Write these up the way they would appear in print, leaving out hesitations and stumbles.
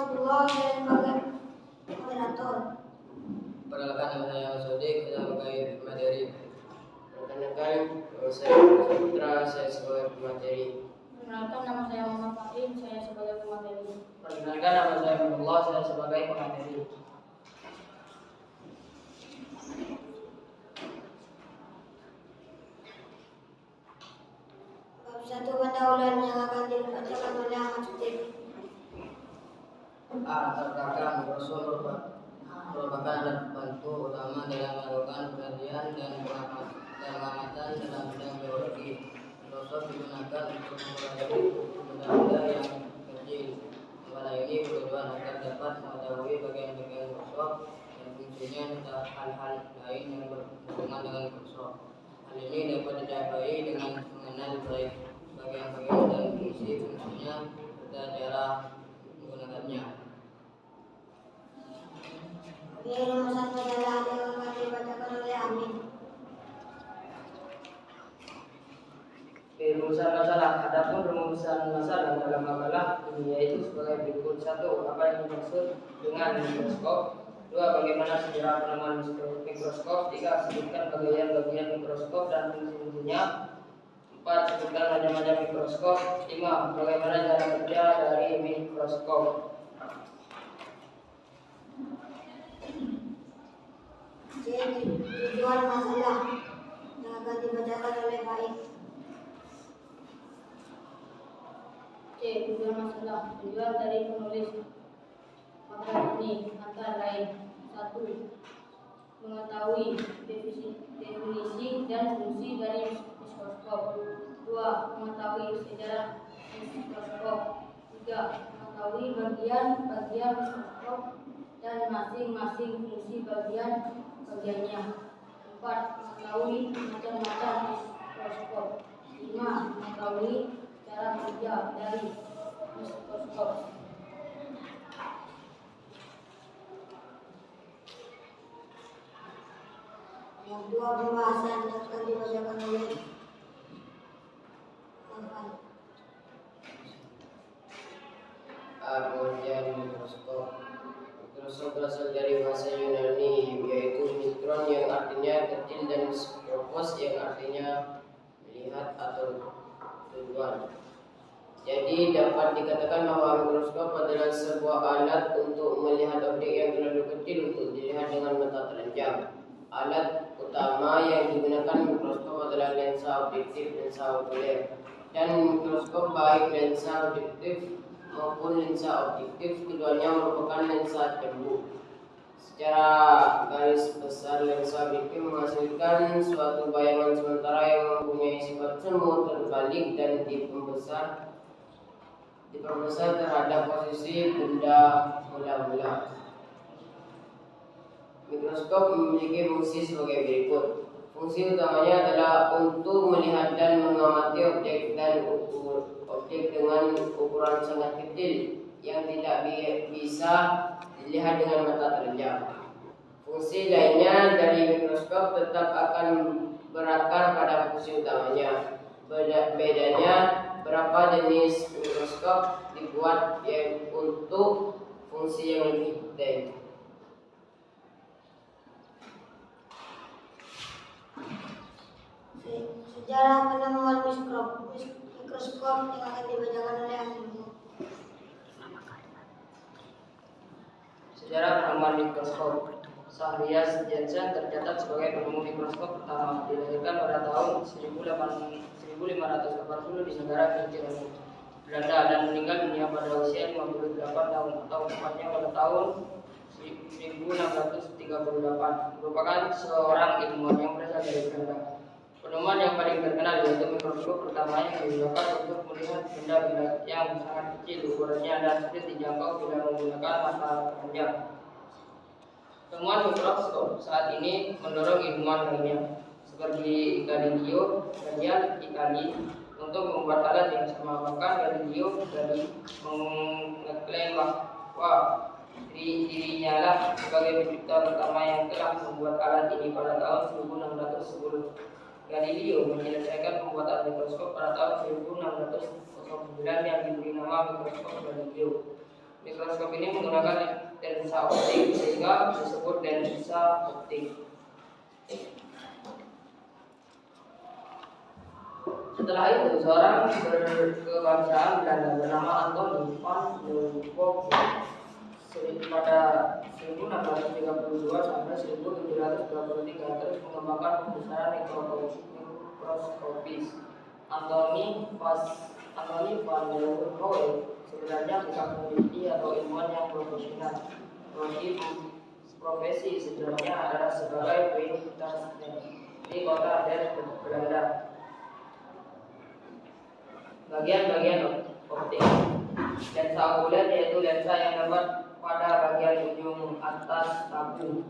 Abdullah saya sebagai moderator. Perkenalkan nama saya Sodik, saya sebagai pemateri. Perkenalkan nama saya Putra, saya sebagai pemateri. Perkenalkan nama saya Muhammad Fahim, saya sebagai pemateri. Perkenalkan nama saya Abdullah, saya sebagai pemateri. Bab 1 pendahuluan yang akan dibacakan oleh Ahmad Sodik. Terkadang Rasul merupakan alat bantu utama dalam melakukan penelitian dan pengamatan dalam bidang biologi. Mikroskop digunakan untuk mempelajari benda-benda yang kecil. Pada ini bertujuan agar dapat mengetahui bagian-bagian mikroskop dan fungsinya serta hal-hal lain yang berhubungan dengan mikroskop. Hal ini dapat dicapai dengan mengenal baik bagian-bagian dan fungsinya serta cara menggunakannya. Rumusan masalah yang akan dibacakan oleh Amin. Rumusan masalah. Adapun rumusan masalah dalam makalah ini yaitu sebagai berikut: 1. Apa yang dimaksud dengan mikroskop? 2. Bagaimana sejarah penemuan mikroskop? 3. Sebutkan bagian-bagian mikroskop dan fungsi-fungsinya. 4. Sebutkan macam-macam mikroskop. 5. Bagaimana cara kerja dari mikroskop? C. Tujuan masalah yang akan dibacakan oleh Baik. C. Tujuan masalah. Tujuan dari penulis makalah ini antara lain: 1. Mengetahui definisi dan fungsi dari mikroskop. 2. Mengetahui sejarah mikroskop. 3. Mengetahui bagian-bagian mikroskop dan masing-masing fungsi bagian-bagiannya. 4. Mengetahui macam-macam mikroskop. 5. Mengetahui cara kerja dari mikroskop. Yang 2 pembahasan yang akan dibacakan oleh Novel. Pengertian mikroskop. Mikroskop berasal dari bahasa Yunani yaitu mikron yang artinya kecil dan skopos yang artinya melihat atau tujuan. Jadi dapat dikatakan bahwa mikroskop adalah sebuah alat untuk melihat objek yang terlalu kecil untuk dilihat dengan mata telanjang. Alat utama yang digunakan mikroskop adalah lensa objektif, lensa okuler. Dan mikroskop baik lensa objektif maupun lensa objektif keduanya merupakan lensa cembung. Secara garis besar, lensa objektif menghasilkan suatu bayangan sementara yang mempunyai sifat semu terbalik dan diperbesar terhadap posisi benda mula-mula. Mikroskop memiliki fungsi sebagai berikut. Fungsi utamanya adalah untuk melihat dan mengamati objek dengan ukuran sangat kecil yang tidak bisa dilihat dengan mata telanjang. Fungsi lainnya dari mikroskop tetap akan berakar pada fungsi utamanya. Bedanya berapa jenis mikroskop dibuat untuk fungsi yang lebih detail. Sejarah penemuan mikroskop yang akan dibacakan oleh Amin. Sejarah penemuan mikroskop. Shahriaz Jensen tercatat sebagai penemu mikroskop pertama. Dilahirkan pada tahun 1580 di negara Finland, Belanda, dan meninggal dunia pada usia 58 tahun atau tepatnya pada tahun 1638. Merupakan seorang ilmuwan yang berasal dari Belanda. Penemuan yang paling terkenal yaitu mikroskop pertama yang digunakan untuk melihat benda-benda yang sangat kecil ukurannya dan sulit dijangkau bila menggunakan mata telanjang. Temuan mikroskop saat ini mendorong ilmuwan lainnya seperti Galileo Galilei untuk membuat alat yang sama. Bahkan Galileo mengklaim bahwa dirinya lah sebagai pencipta pertama yang telah membuat alat ini pada tahun 1610. Galileo menyelesaikan pembuatan mikroskop pada tahun 1609 yang diberi nama mikroskop Galileo. Mikroskop mikroskop ini menggunakan lensa optik sehingga disebut lensa optik. Setelah itu, seorang berkebangsaan Belanda bernama Anton van Leeuwenhoek pada 1632 sampai 1723 terus mengembangkan pembesaran mikroskopis. Anthony van Leeuwenhoek sebenarnya bukan peneliti atau ilmuwan yang profesional. Profesi sebenarnya adalah sebagai peneliti di kota Den Belanda. Bagian-bagian optik. Lensa okuler yaitu lensa yang dapat pada bagian ujung atas tabung.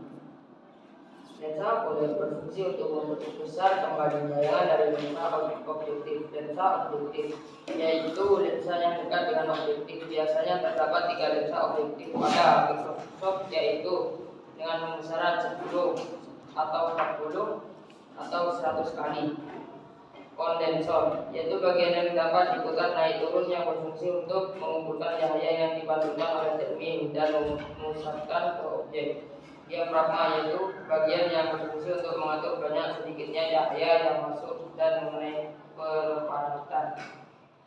Lensa okuler berfungsi untuk memperbesar kembali bayangan dari lensa objektif. Lensa objektif yaitu lensa yang dekat dengan objektif. Biasanya terdapat 3 lensa objektif pada mikroskop, yaitu dengan pembesaran 10 atau 40 atau 100 kali. Kondensor yaitu bagian yang dapat diputar naik turun yang berfungsi untuk mengumpulkan cahaya yang dipantulkan oleh cermin dan memusatkan ke objek. Diafragma yaitu bagian yang berfungsi untuk mengatur banyak sedikitnya cahaya yang masuk dan mengenai perpadatan.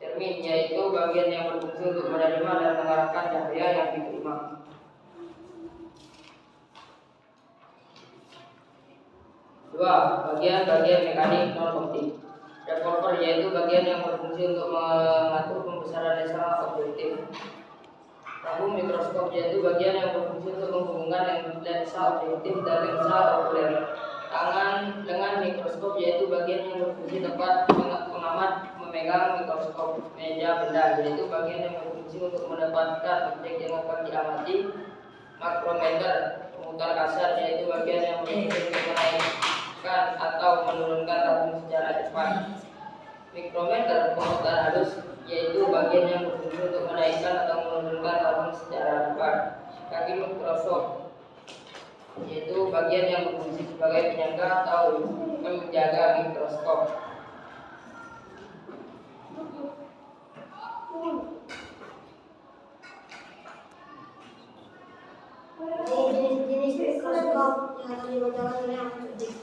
Cermin yaitu bagian yang berfungsi untuk menerima dan mengarahkan cahaya yang diterima. Dua, bagian-bagian mekanik non-optik. Revolver yaitu bagian yang berfungsi untuk mengatur pembesaran lensa objektif. Tabung mikroskop yaitu bagian yang berfungsi untuk menghubungkan lensa objektif dan lensa okuler. Tangan dengan mikroskop yaitu bagian yang berfungsi tempat pengamat memegang mikroskop. Meja benda yaitu bagian yang berfungsi untuk mendapatkan objek yang akan diamati. Makrometer pemutar kasar yaitu bagian yang berfungsi untuk menaikkan atau menurunkan tabung secara cepat. Mikrometer pemutar halus yaitu bagian yang berfungsi untuk menaikkan atau menurunkan tabung secara cepat. Kaki mikroskop yaitu bagian yang berfungsi sebagai penyangga atau menjaga mikroskop. Jenis-jenis mikroskop yang akan dibacakan oleh Ahmad Sadiq.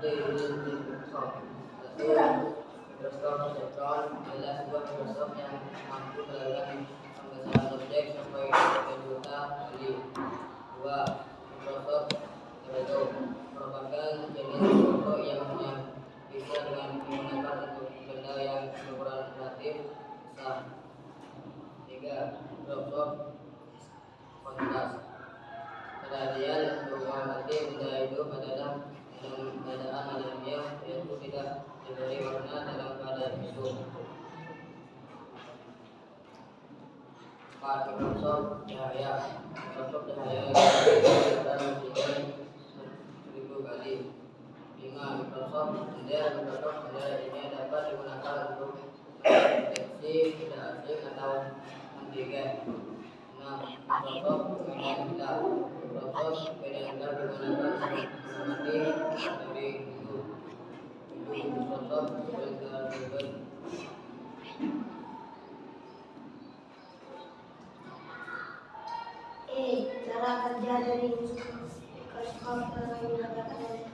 Mikroskop elektron adalah sebuah mikroskop yang mampu melakukan pembesaran objek sampai 3 juta kali. 2. Mikroskop teleskop merupakan jenis mikroskop yang hanya bisa dengan menggunakan untuk benda yang berukuran relatif besar. 3. Mikroskop kontras perhatian untuk mengamati benda hidup adalah dalam keadaan alamiah, yaitu tidak diberi warna dalam keadaan hidup. 4. Mikroskop cahaya. Mikroskop cahaya dalam 1000 kali. 5. Mikroskop benda. Mikroskop benda ini dapat digunakan untuk deteksi benda asing atau antigen. 6. Mikroskop beda hitam. Mikroskop beda hitam digunakan mengamati dari hidup. Mikroskop beda hitam. Cara kerja dari mikroskop yang dibacakan oleh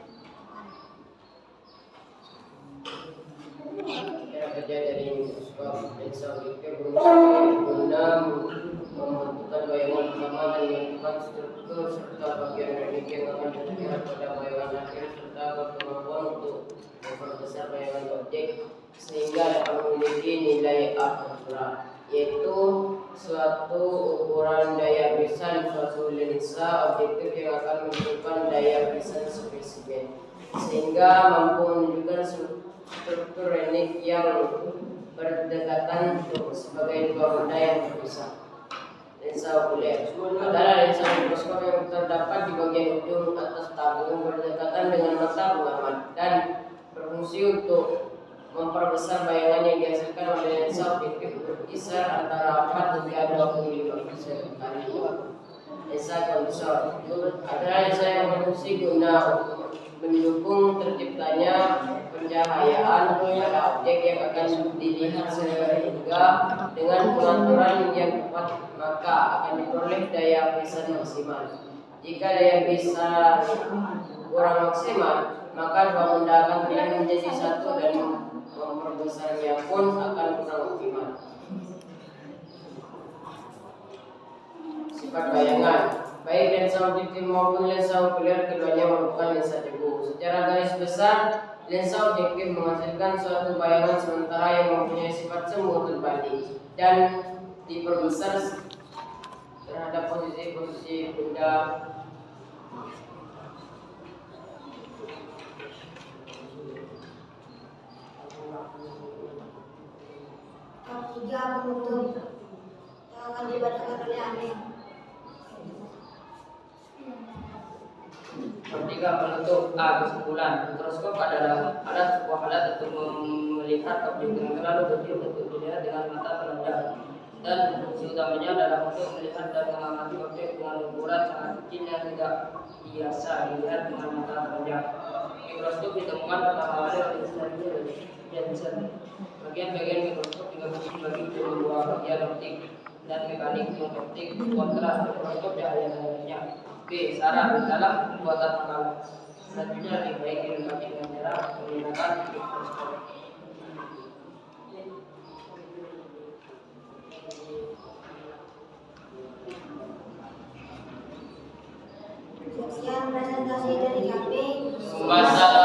Cara kerja dari mikroskop lensa objektif berfungsi guna membentukkan bayangan pertama dan menentukan struktur serta bagian teknik yang akan terlihat pada bayangan akhir serta berkemampuan untuk memperbesar bayangan objek sehingga dapat memiliki nilai akurat, yaitu suatu ukuran daya berisan suatu lensa objektif yang akan menentukan daya berisan spesimen sehingga mampu menunjukkan struktur teknik yang berdekatan sebagai dua benda yang berpisah. Lensa okuler adalah lensa mikroskop yang terdapat di bagian ujung atas tabung berdekatan dengan mata pengamat dan berfungsi untuk memperbesar bayangan yang dihasilkan oleh lensa objektif berkisar antara 4 hingga 25% kali. Lensa kondensor adalah lensa yang berfungsi guna mendukung terciptanya pencahayaan pada objek yang akan dilihat sehingga dengan pengaturan yang tepat maka akan diperoleh daya bisa maksimal. Jika daya bisa kurang maksimal, maka dua benda akan terlihat menjadi satu dan memperbesarnya pun akan kurang optimal. Sifat bayangan, baik lensa objektif maupun lensa okuler keduanya merupakan lensa debu. Secara garis besar, lensa objektif menghasilkan suatu bayangan sementara yang mempunyai sifat semu terbalik dan diperbesar terhadap posisi-posisi benda. Bab 3 penutup yang akan dibacakan oleh Amin. Ketiga, penutup. A. Kesimpulan. Mikroskop adalah sebuah alat untuk melihat objek yang terlalu kecil untuk dilihat dengan mata telanjang, dan fungsi utamanya adalah untuk melihat dan mengamati objek dengan ukuran sangat kecil yang tidak biasa dilihat dengan mata telanjang. Mikroskop ditemukan pertama kali oleh Jensen. Bagian-bagian mikroskop dibagi menjadi dua bagian: optik dan mekanik. Optik kontras mikroskop cahaya dan lainnya. B. Saran dalam pembuatan makalah. Selanjutnya lebih baik dilengkapi dengan cara menggunakan mikroskop. Sekian presentasi dari kami. Masalah